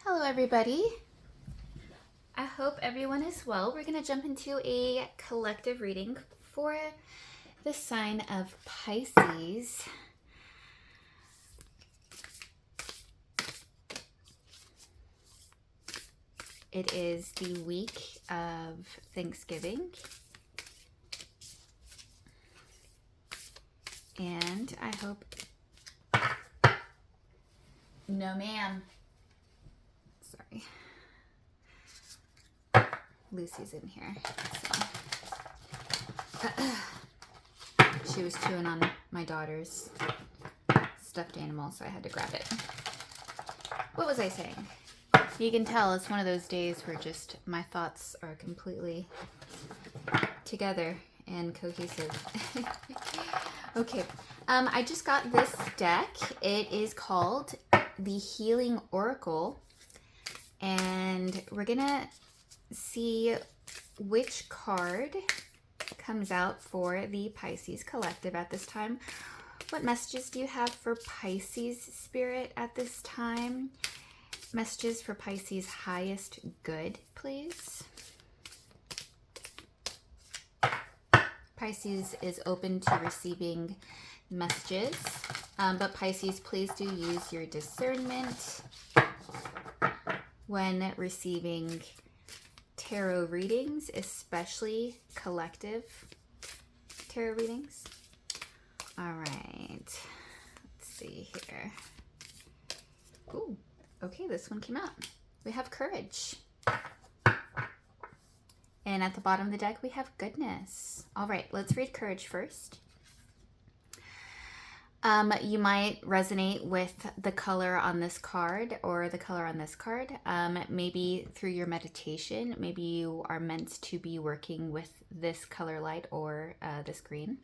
Hello everybody. I hope everyone is well. We're going to jump into a collective reading for the sign of Pisces. It is the week of Thanksgiving. And I hope... No ma'am. Sorry. Lucy's in here. So. She was chewing on my daughter's stuffed animal, so I had to grab it. What was I saying? You can tell it's one of those days where just my thoughts are completely together and cohesive. Okay, I just got this deck. It is called the Healing Oracle, and we're gonna see which card comes out for the Pisces Collective at this time. What messages do you have for Pisces Spirit at this time? Messages for Pisces highest good, please. Pisces is open to receiving messages, but Pisces, please do use your discernment when receiving tarot readings, especially collective tarot readings. All right, let's see here. Ooh, okay, this one came out. We have courage. And at the bottom of the deck, we have goodness. All right, let's read courage first. You might resonate with the color on this card or the color on this card. Maybe through your meditation, maybe you are meant to be working with this color light or this green.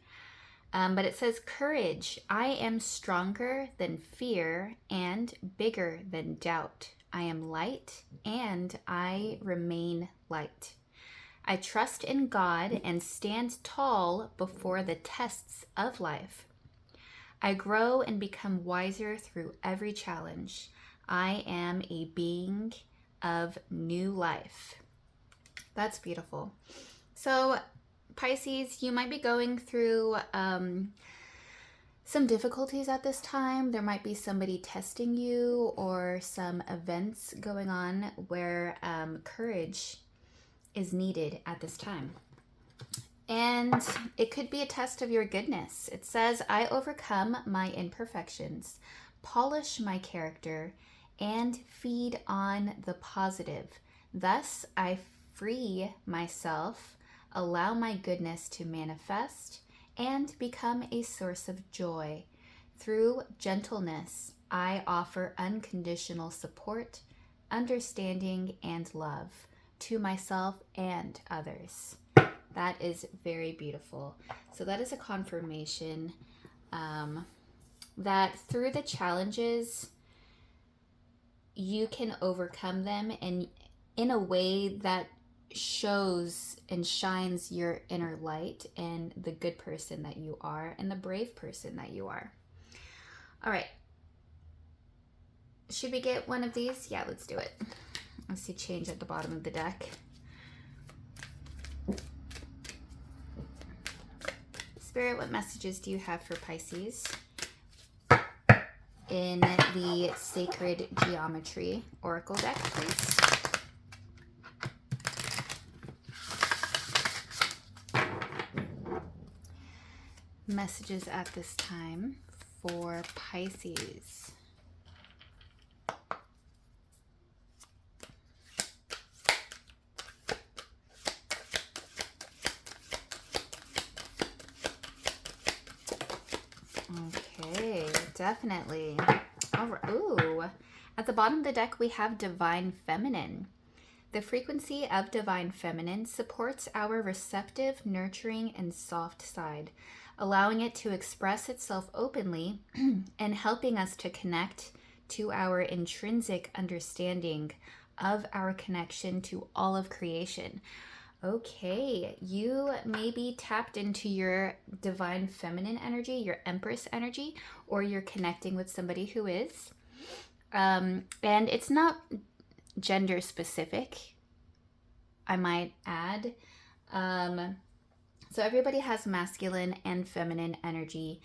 But it says, courage. I am stronger than fear and bigger than doubt. I am light and I remain light. I trust in God and stand tall before the tests of life. I grow and become wiser through every challenge. I am a being of new life. That's beautiful. So, Pisces, you might be going through some difficulties at this time. There might be somebody testing you or some events going on where courage is needed at this time. And it could be a test of your goodness. It says, I overcome my imperfections, polish my character, and feed on the positive. Thus, I free myself, allow my goodness to manifest, and become a source of joy. Through gentleness, I offer unconditional support, understanding, and love to myself and others. That is very beautiful. So that is a confirmation that through the challenges, you can overcome them and in a way that shows and shines your inner light and the good person that you are and the brave person that you are. All right. Should we get one of these? Yeah, let's do it. I see change at the bottom of the deck. Spirit, what messages do you have for Pisces in the Sacred Geometry Oracle deck, please? Messages at this time for Pisces. Okay, definitely. All right. Ooh, at the bottom of the deck, we have Divine Feminine. The frequency of Divine Feminine supports our receptive, nurturing, and soft side, allowing it to express itself openly and helping us to connect to our intrinsic understanding of our connection to all of creation. Okay, you may be tapped into your divine feminine energy, your empress energy, or you're connecting with somebody who is. And it's not gender specific, I might add. So everybody has masculine and feminine energy.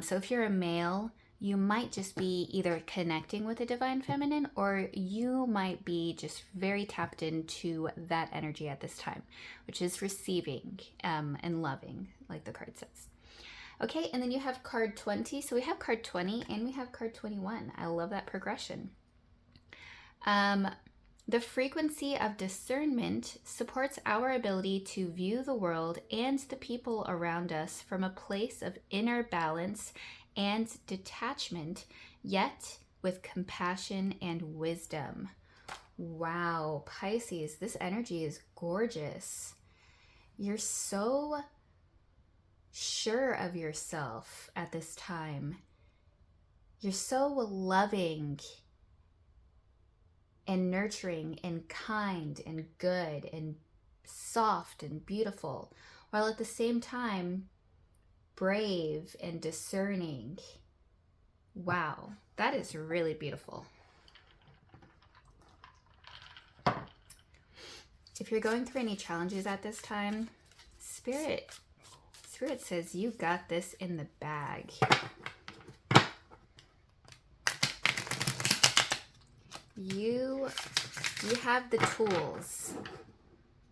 So if you're a male, you might just be either connecting with the divine feminine, or you might be just very tapped into that energy at this time, which is receiving and loving, like the card says. Okay, and then you have card 20. So we have card 20 and we have card 21. I love that progression. The frequency of discernment supports our ability to view the world and the people around us from a place of inner balance and detachment, yet with compassion and wisdom. Wow, Pisces, this energy is gorgeous. You're so sure of yourself at this time. You're so loving and nurturing and kind and good and soft and beautiful, while at the same time brave and discerning. Wow, that is really beautiful. If you're going through any challenges at this time, Spirit says you got this in the bag. You have the tools,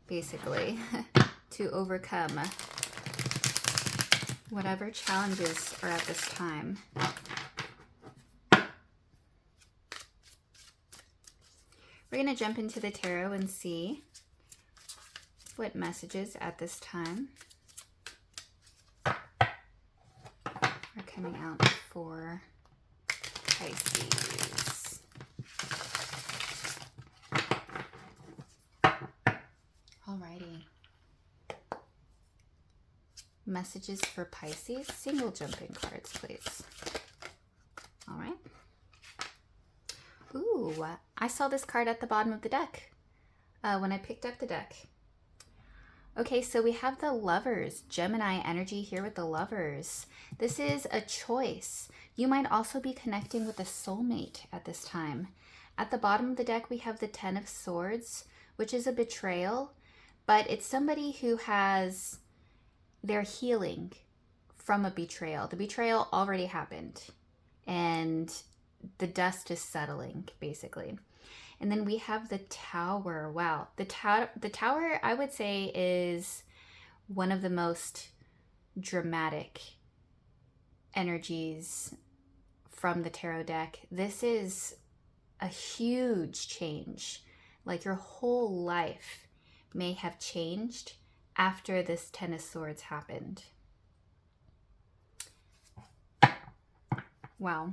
basically, to overcome whatever challenges are at this time. We're going to jump into the tarot and see what messages at this time are coming out for Pisces. Alrighty. Messages for Pisces. Single jumping cards, please. Alright. Ooh, I saw this card at the bottom of the deck when I picked up the deck. Okay, so we have the Lovers, Gemini energy here with the Lovers. This is a choice. You might also be connecting with a soulmate at this time. At the bottom of the deck, we have the Ten of Swords, which is a betrayal, but it's somebody who they're healing from a betrayal. The betrayal already happened, and the dust is settling, basically. And then we have the Tower. Wow. The Tower, I would say, is one of the most dramatic energies from the tarot deck. This is a huge change. Like your whole life may have changed after this Ten of Swords happened. Wow.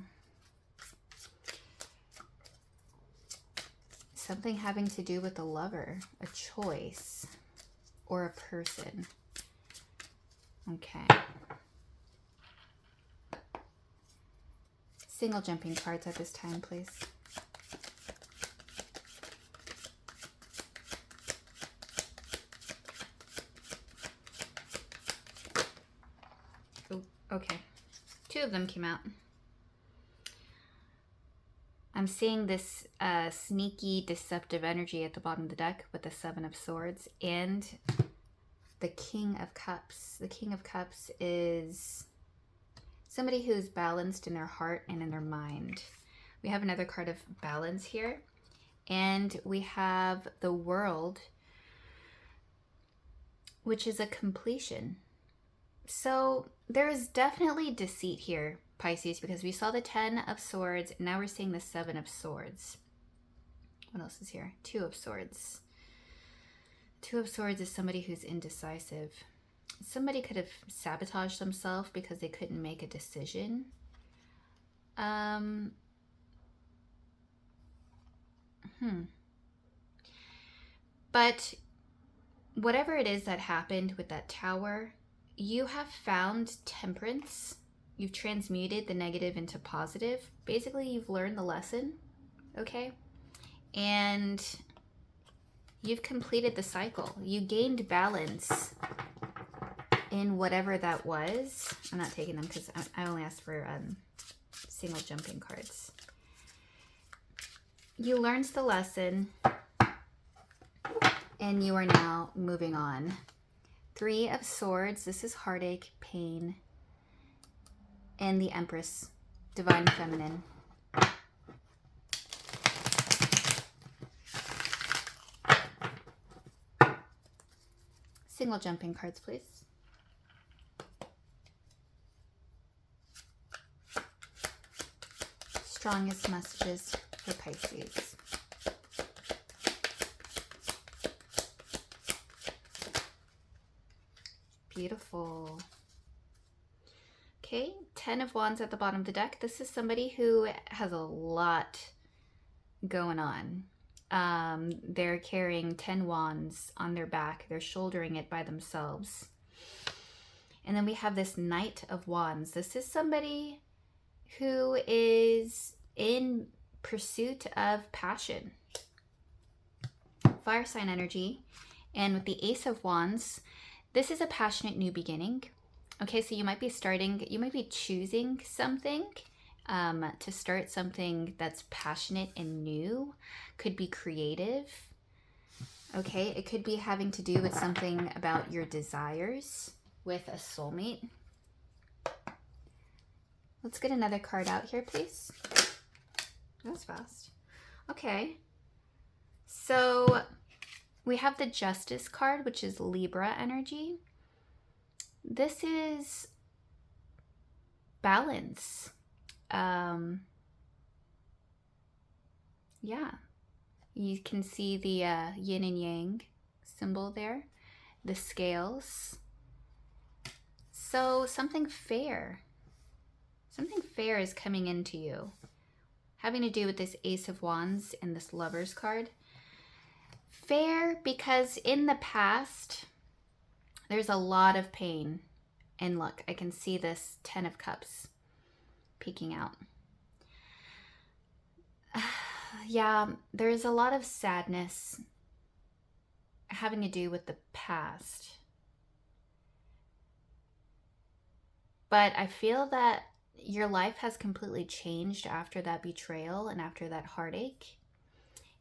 Something having to do with a lover, a choice, or a person. Okay. Single jumping cards at this time, please. Oh, okay. 2 of them came out. I'm seeing this sneaky, deceptive energy at the bottom of the deck with the Seven of Swords and the King of Cups. The King of Cups is somebody who's balanced in their heart and in their mind. We have another card of balance here. And we have the World, which is a completion. So there is definitely deceit here, Pisces, because we saw the Ten of Swords, and now we're seeing the Seven of Swords. What else is here? 2 of Swords. 2 of Swords is somebody who's indecisive. Somebody could have sabotaged themselves because they couldn't make a decision. But whatever it is that happened with that Tower, you have found temperance. You've transmuted the negative into positive. Basically, you've learned the lesson, okay? And you've completed the cycle. You gained balance in whatever that was. I'm not taking them because I only asked for single jumping cards. you learned the lesson and you are now moving on. 3 of Swords, this is heartache, pain, and the Empress, Divine Feminine. Single jumping cards, please. Strongest messages for Pisces. Beautiful. Okay, 10 of Wands at the bottom of the deck. This is somebody who has a lot going on. They're carrying 10 wands on their back. They're shouldering it by themselves. And then we have this Knight of Wands. This is somebody who is in pursuit of passion. Fire sign energy. And with the Ace of Wands, this is a passionate new beginning. Okay, so you might be choosing something to start something that's passionate and new. Could be creative. Okay, it could be having to do with something about your desires with a soulmate. Let's get another card out here, please. That was fast. Okay, so we have the Justice card, which is Libra energy. This is balance. Yeah, you can see the yin and yang symbol there, the scales. So something fair is coming into you, having to do with this Ace of Wands and this Lovers card. Fair because in the past, there's a lot of pain. And look, I can see this 10 of Cups peeking out. Yeah, there's a lot of sadness having to do with the past. But I feel that your life has completely changed after that betrayal and after that heartache.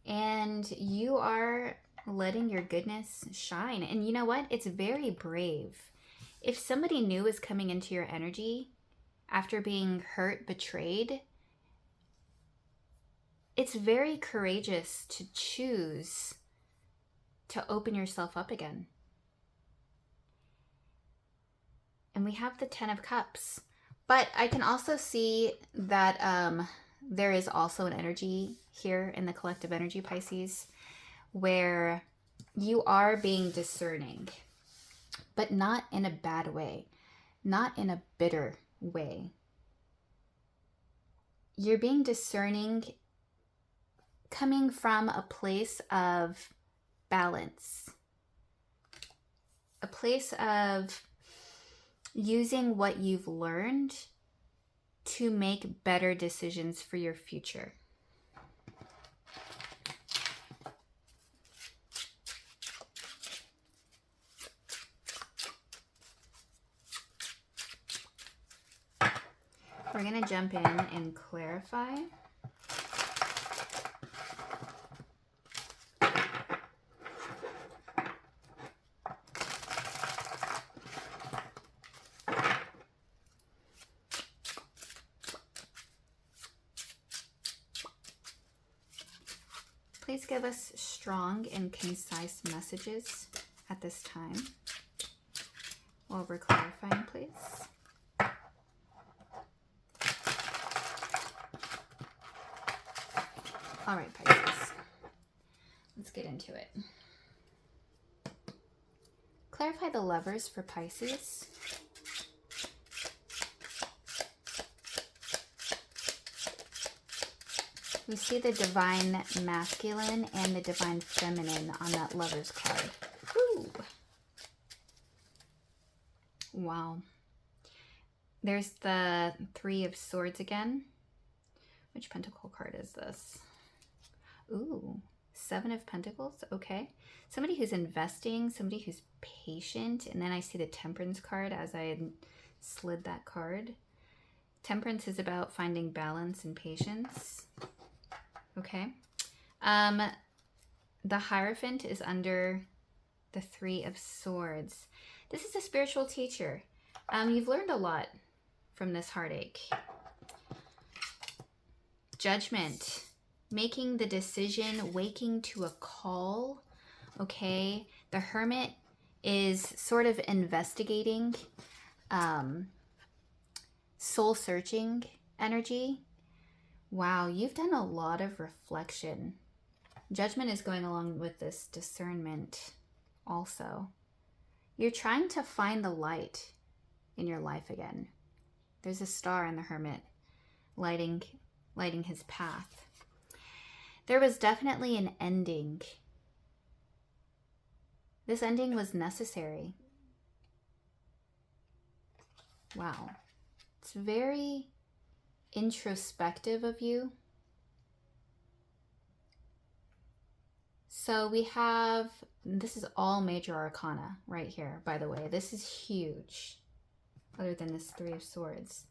And you are letting your goodness shine. And you know what? It's very brave. If somebody new is coming into your energy after being hurt, betrayed, it's very courageous to choose to open yourself up again. And we have the 10 of Cups. But I can also see that there is also an energy here in the collective energy, Pisces, where you are being discerning, but not in a bad way, not in a bitter way. You're being discerning coming from a place of balance, a place of using what you've learned to make better decisions for your future. We're going to jump in and clarify. Please give us strong and concise messages at this time while we're clarifying, please. All right, Pisces, let's get into it. Clarify the Lovers for Pisces. We see the Divine Masculine and the Divine Feminine on that Lovers card. Woo. Wow. There's the 3 of Swords again. Which Pentacle card is this? Ooh, 7 of Pentacles. Okay. Somebody who's investing, somebody who's patient. And then I see the Temperance card as I had slid that card. Temperance is about finding balance and patience. Okay. The Hierophant is under the Three of Swords. This is a spiritual teacher. You've learned a lot from this heartache. Judgment. Making the decision, waking to a call. Okay. The Hermit is sort of investigating, soul-searching energy. Wow, you've done a lot of reflection. Judgment is going along with this discernment also. You're trying to find the light in your life again. There's a star in the Hermit lighting his path. There was definitely an ending. This ending was necessary. Wow. It's very introspective of you. So we have, this is all major arcana right here, by the way. This is huge, other than this Three of Swords.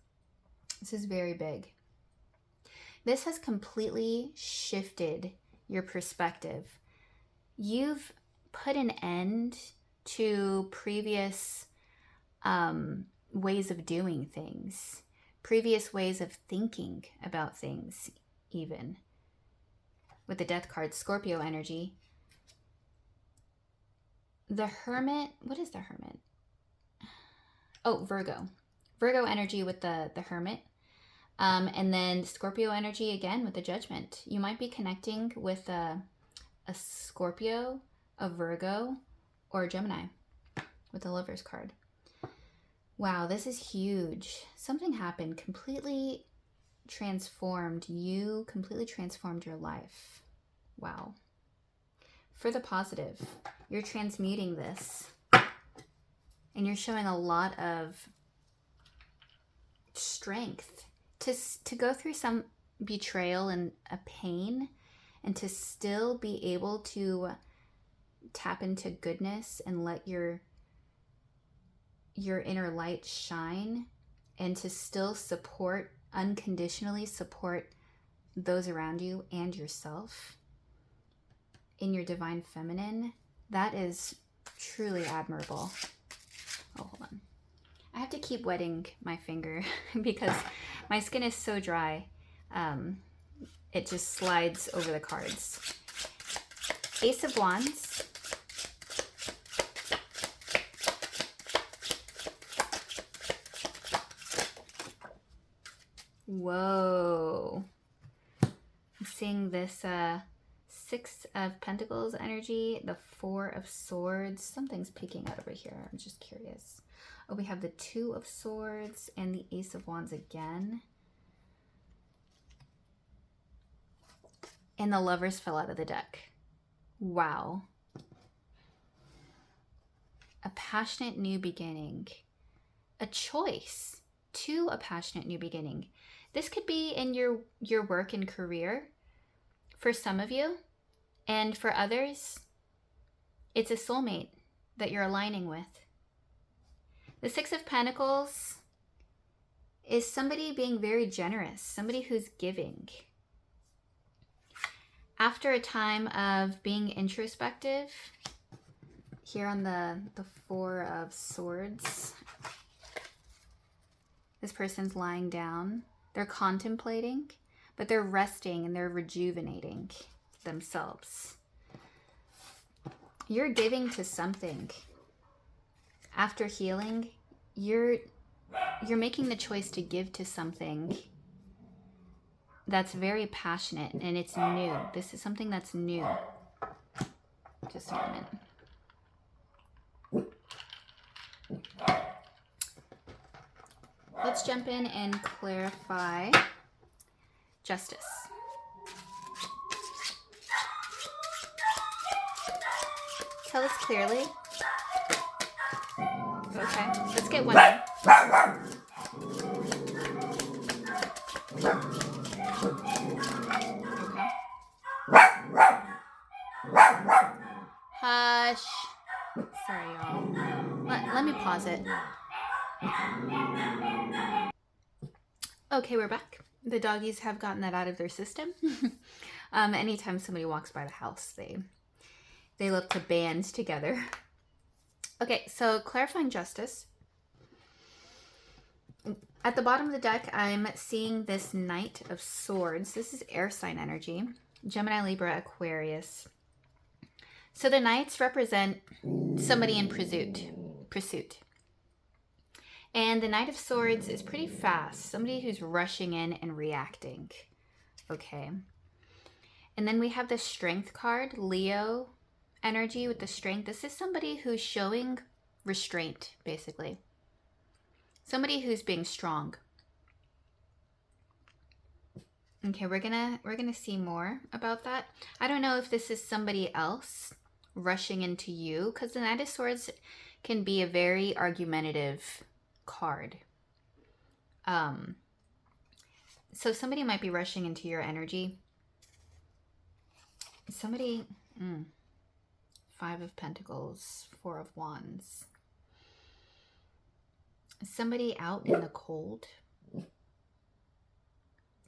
This is very big. This has completely shifted your perspective. You've put an end to previous ways of doing things, previous ways of thinking about things, even. With the Death card, Scorpio energy. The Hermit, what is the Hermit? Oh, Virgo. Virgo energy with the Hermit. And then Scorpio energy again with the Judgment. You might be connecting with a Scorpio, a Virgo, or a Gemini with the Lovers card. Wow, this is huge. Something happened, completely transformed you, completely transformed your life. Wow. For the positive, you're transmuting this, and you're showing a lot of strength to go through some betrayal and a pain, and to still be able to tap into goodness and let your inner light shine, and to still support, unconditionally support those around you and yourself in your divine feminine. That is truly admirable. Oh, hold on. I have to keep wetting my finger because my skin is so dry. It just slides over the cards. Ace of Wands. Whoa. I'm seeing this Six of Pentacles energy, the Four of Swords. Something's peeking out over here. I'm just curious. Oh, we have the Two of Swords and the Ace of Wands again. And the Lovers fell out of the deck. Wow. A passionate new beginning. A choice to a passionate new beginning. This could be in your work and career for some of you. And for others, it's a soulmate that you're aligning with. The Six of Pentacles is somebody being very generous, somebody who's giving. After a time of being introspective, here on the Four of Swords, this person's lying down. They're contemplating, but they're resting and they're rejuvenating themselves. You're giving to something. After healing, you're making the choice to give to something that's very passionate, and it's new. This is something that's new. Just a moment. Let's jump in and clarify justice. Tell us clearly. Okay, let's get one in. Okay. Hush. Sorry, y'all. Let me pause it. Okay, we're back. The doggies have gotten that out of their system. Anytime somebody walks by the house, they look to band together. Okay, so clarifying justice. At the bottom of the deck, I'm seeing this Knight of Swords. This is air sign energy. Gemini, Libra, Aquarius. So the Knights represent somebody in pursuit. And the Knight of Swords is pretty fast. Somebody who's rushing in and reacting. Okay. And then we have the Strength card, Leo energy with the Strength. This is somebody who's showing restraint, basically. Somebody who's being strong. Okay, we're gonna see more about that. I don't know if this is somebody else rushing into you, because the Knight of Swords can be a very argumentative card. So somebody might be rushing into your energy. Somebody, Five of Pentacles, Four of Wands. Somebody out in the cold.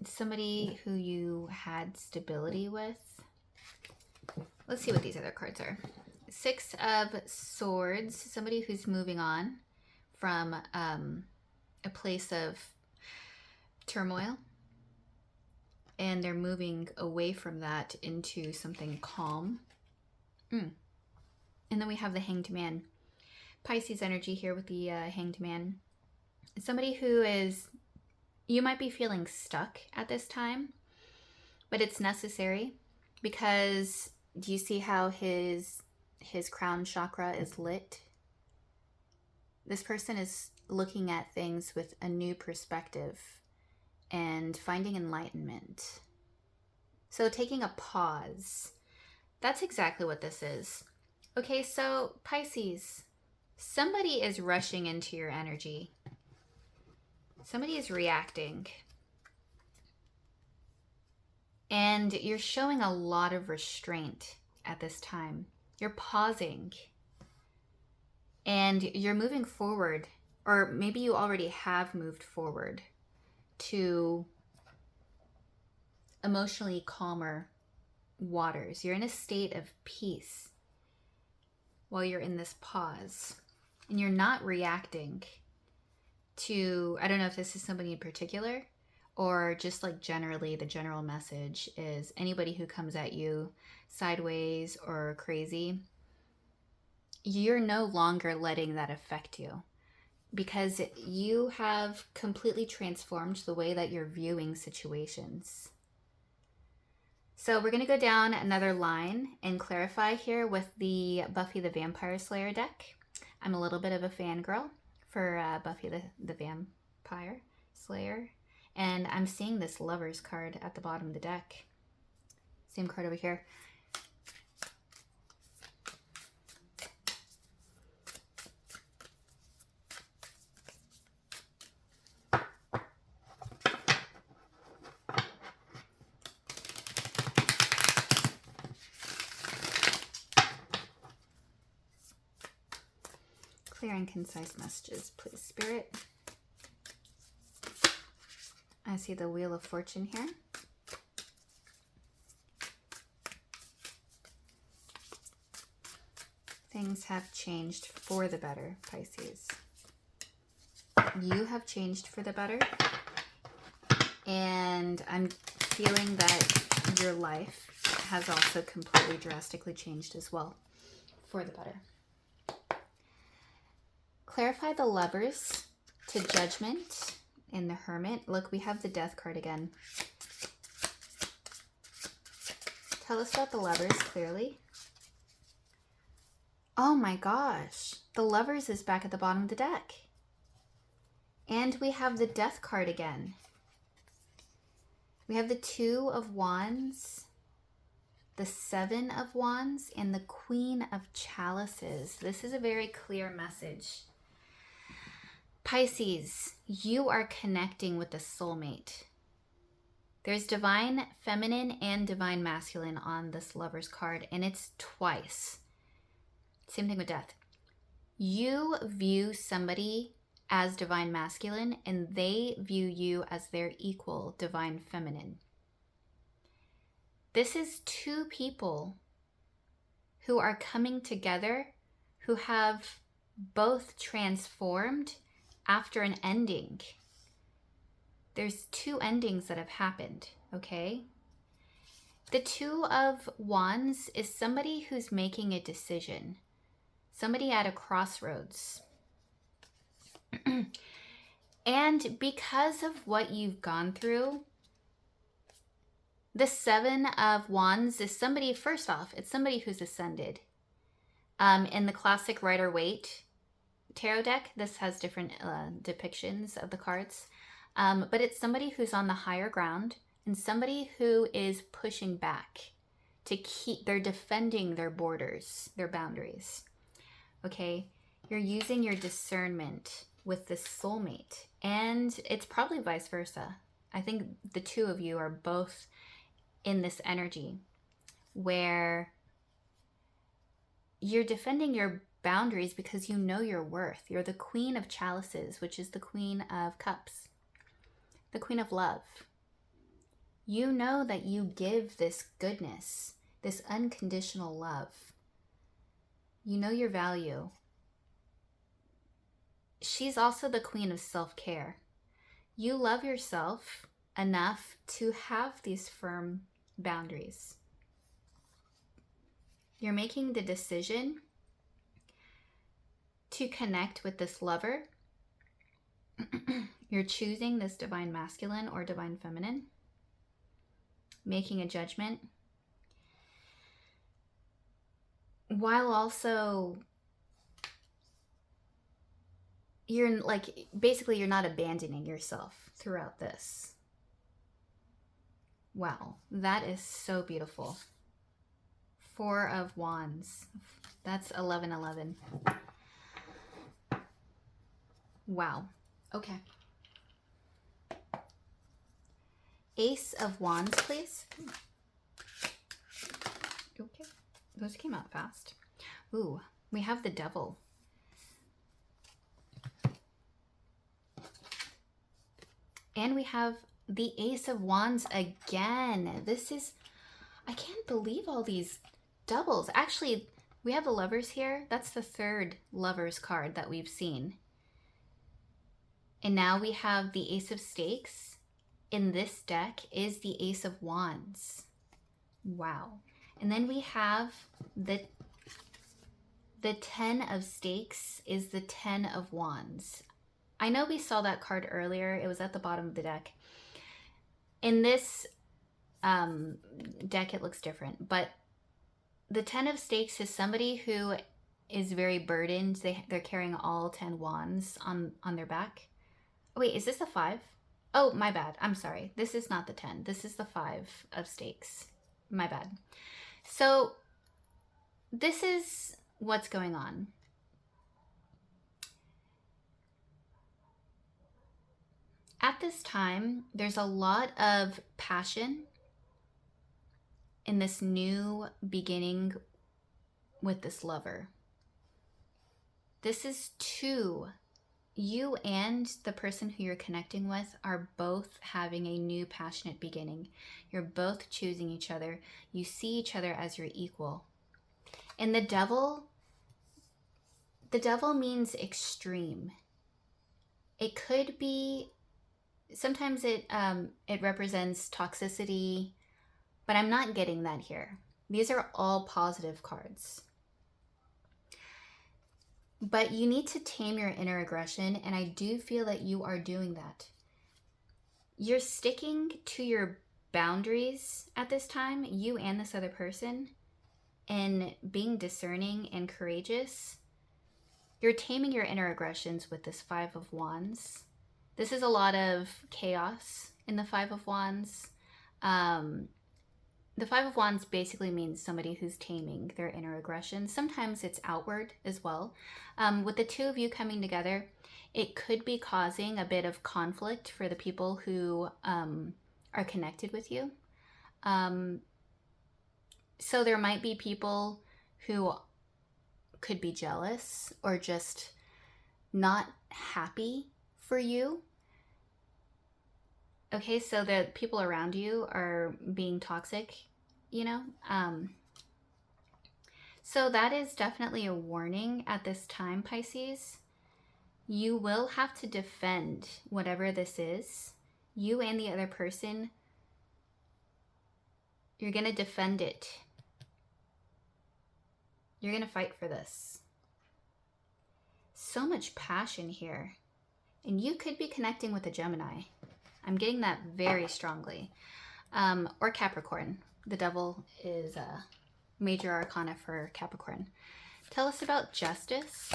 Somebody who you had stability with. Let's see what these other cards are. Six of Swords. Somebody who's moving on from a place of turmoil. And they're moving away from that into something calm. And then we have the Hanged Man. Pisces energy here with the Hanged Man. Somebody who is, you might be feeling stuck at this time, but it's necessary because do you see how his crown chakra is lit? This person is looking at things with a new perspective and finding enlightenment. So taking a pause. That's exactly what this is. Okay, so Pisces, somebody is rushing into your energy. Somebody is reacting. And you're showing a lot of restraint at this time. You're pausing. And you're moving forward. Or maybe you already have moved forward to emotionally calmer waters. You're in a state of peace while you're in this pause. And you're not reacting to, I don't know if this is somebody in particular, or just like generally the general message is anybody who comes at you sideways or crazy, you're no longer letting that affect you because you have completely transformed the way that you're viewing situations. So we're going to go down another line and clarify here with the Buffy the Vampire Slayer deck. I'm a little bit of a fangirl for Buffy the Vampire Slayer. And I'm seeing this Lovers card at the bottom of the deck. Same card over here. Clear and concise messages, please, Spirit. I see the Wheel of Fortune here. Things have changed for the better, Pisces. You have changed for the better. And I'm feeling that your life has also completely drastically changed as well for the better. Clarify the Lovers to Judgment in the Hermit. Look, we have the Death card again. Tell us about the Lovers clearly. Oh my gosh. The Lovers is back at the bottom of the deck. And we have the Death card again. We have the Two of Wands, the Seven of Wands, and the Queen of Chalices. This is a very clear message. Pisces, you are connecting with the soulmate. There's divine feminine and divine masculine on this Lovers card, and it's twice. Same thing with Death. You view somebody as divine masculine, and they view you as their equal divine feminine. This is two people who are coming together, who have both transformed after an ending. There's two endings that have happened, okay? The Two of Wands is somebody who's making a decision, somebody at a crossroads. And because of what you've gone through, the Seven of Wands is somebody, first off, it's somebody who's ascended. In the classic Rider-Waite tarot deck, this has different depictions of the cards. But it's somebody who's on the higher ground and somebody who is pushing back to keep, they're defending their borders, their boundaries. Okay, you're using your discernment with this soulmate, and it's probably vice versa. I think the two of you are both in this energy where you're defending your boundaries because you know your worth. You're the Queen of Chalices, which is the Queen of Cups, the Queen of Love. You know that you give this goodness, this unconditional love. You know your value. She's also the Queen of self-care. You love yourself enough to have these firm boundaries. You're making the decision to connect with this lover. You're choosing this divine masculine or divine feminine, making a judgment, while also you're like, basically you're not abandoning yourself throughout this. Wow, that is so beautiful. Four of Wands. That's 1111. Wow. Okay. Ace of Wands, please. Okay. Those came out fast. Ooh, we have the Devil. And we have the Ace of Wands again. This is, I can't believe all these doubles. Actually, we have the Lovers here. That's the third Lovers card that we've seen. And now we have the Ace of Stakes. In this deck is the Ace of Wands. Wow. And then we have the Ten of Stakes is the Ten of Wands. I know we saw that card earlier. It was at the bottom of the deck. In this deck, it looks different. But the Ten of Stakes is somebody who is very burdened. They're carrying all 10 wands on their back. Oh, wait, is this the 5? Oh, my bad. I'm sorry. This is not the 10. This is the 5 of Stakes. My bad. So this is what's going on. At this time, there's a lot of passion in this new beginning with this lover. This is two. You and the person who you're connecting with are both having a new passionate beginning. You're both choosing each other. You see each other as your equal. And the Devil means extreme. It could be, sometimes it represents toxicity, but I'm not getting that here. These are all positive cards. But you need to tame your inner aggression, and I do feel that you are doing that. You're sticking to your boundaries at this time, you and this other person, and being discerning and courageous. You're taming your inner aggressions with this Five of Wands. This is a lot of chaos in the Five of Wands. The Five of Wands basically means somebody who's taming their inner aggression. Sometimes it's outward as well. With the two of you coming together, it could be causing a bit of conflict for the people who are connected with you. So there might be people who could be jealous or just not happy for you. Okay, so the people around you are being toxic. you know? So that is definitely a warning at this time, Pisces. You will have to defend whatever this is. You and the other person, you're going to defend it. You're going to fight for this. So much passion here. And you could be connecting with a Gemini. I'm getting that very strongly. Or Capricorn. The devil is a major arcana for Capricorn. Tell us about justice.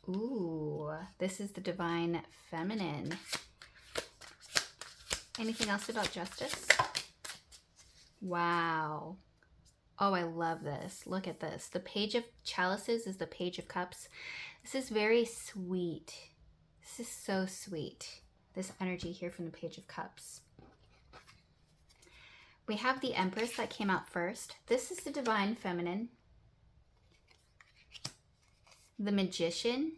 Ooh, this is the divine feminine. Anything else about justice? Wow. Oh, I love this. Look at this. The Page of Chalices is the Page of Cups. This is very sweet. This is so sweet. This energy here from the Page of Cups. We have the Empress that came out first. This is the divine feminine. The Magician.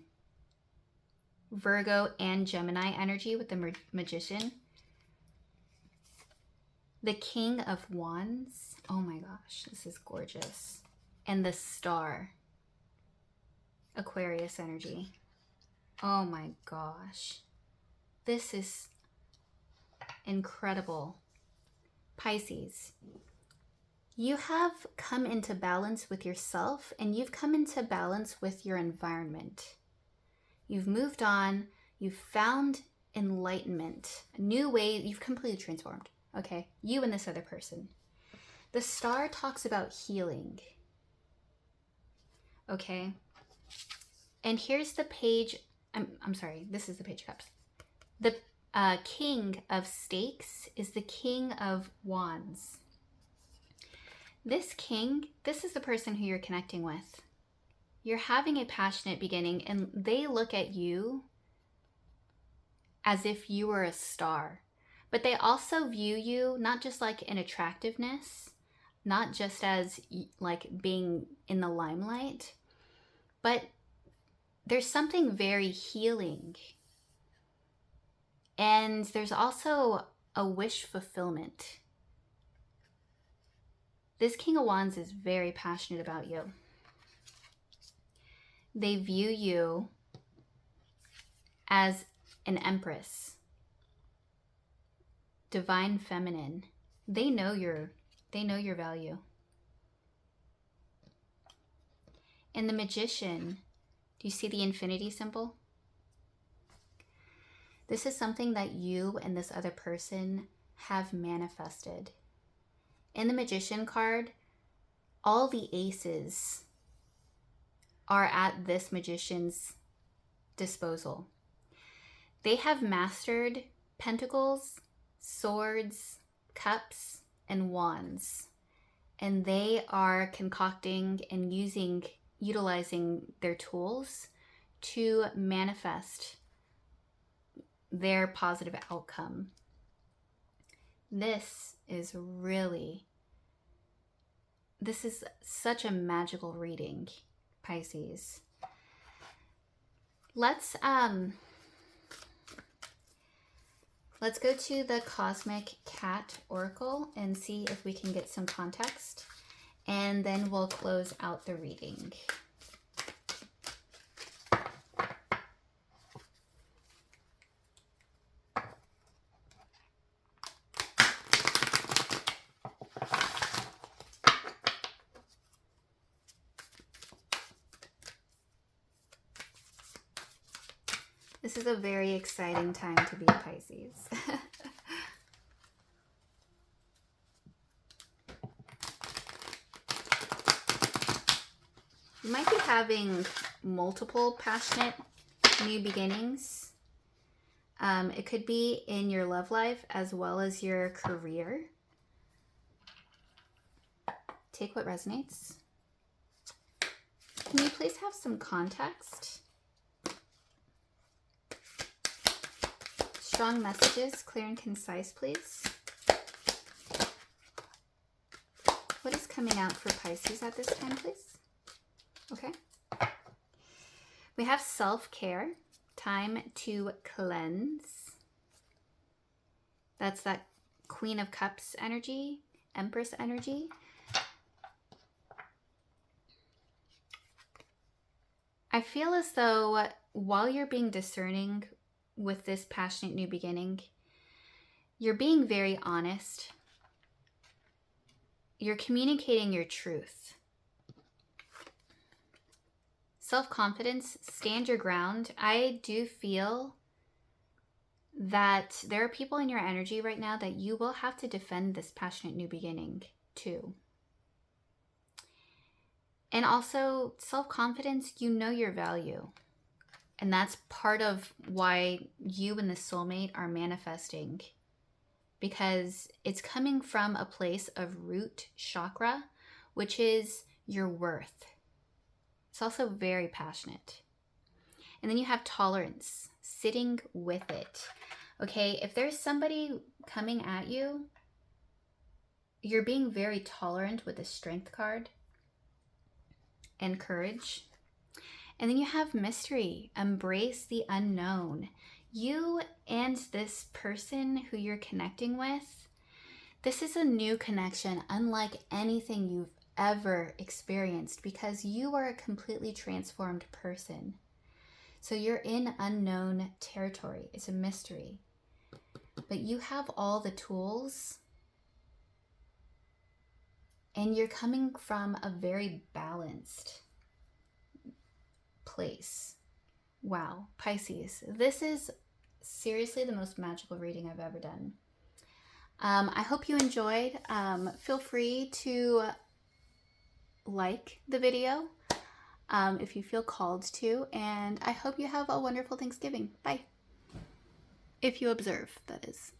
Virgo and Gemini energy with the Magician. The King of Wands. Oh my gosh, this is gorgeous. And the Star. Aquarius energy. Oh my gosh. This is incredible. Pisces, you have come into balance with yourself and you've come into balance with your environment. You've moved on. You've found enlightenment. A new way. You've completely transformed. Okay? You and this other person. The Star talks about healing. Okay? And here's the Page. I'm sorry. This is the Page of Cups. The King of Stakes is the King of Wands. This king, this is the person who you're connecting with. You're having a passionate beginning and they look at you as if you were a star. But they also view you not just like in attractiveness, not just as like being in the limelight, but there's something very healing. And there's also a wish fulfillment. This King of Wands is very passionate about you. They view you as an empress, divine feminine. They know your value. And the Magician, do you see the infinity symbol? This is something that you and this other person have manifested. In the Magician card, all the aces are at this magician's disposal. They have mastered pentacles, swords, cups, and wands. And they are concocting and utilizing their tools to manifest their positive outcome. This is such a magical reading, Pisces. Let's go to the Cosmic Cat Oracle and see if we can get some context, and then we'll close out the reading. This is a very exciting time to be a Pisces. You might be having multiple passionate new beginnings. It could be in your love life as well as your career. Take what resonates. Can you please have some context? Strong messages, clear and concise, please. What is coming out for Pisces at this time, please? Okay. We have self-care, time to cleanse. That's that Queen of Cups energy. Empress energy. I feel as though while you're being discerning with this passionate new beginning, you're being very honest. You're communicating your truth. Self-confidence, stand your ground. I do feel that there are people in your energy right now that you will have to defend this passionate new beginning to. And also self-confidence, you know your value. And that's part of why you and the soulmate are manifesting, because it's coming from a place of root chakra, which is your worth. It's also very passionate. And then you have tolerance, sitting with it. Okay, if there's somebody coming at you, you're being very tolerant with the strength card and courage. And then you have mystery, embrace the unknown. You and this person who you're connecting with, this is a new connection unlike anything you've ever experienced, because you are a completely transformed person. So you're in unknown territory. It's a mystery. But you have all the tools, and you're coming from a very balanced place. Wow, Pisces, this is seriously the most magical reading I've ever done. I hope you enjoyed. Feel free to like the video if you feel called to, and I hope you have a wonderful Thanksgiving. Bye. If you observe, that is.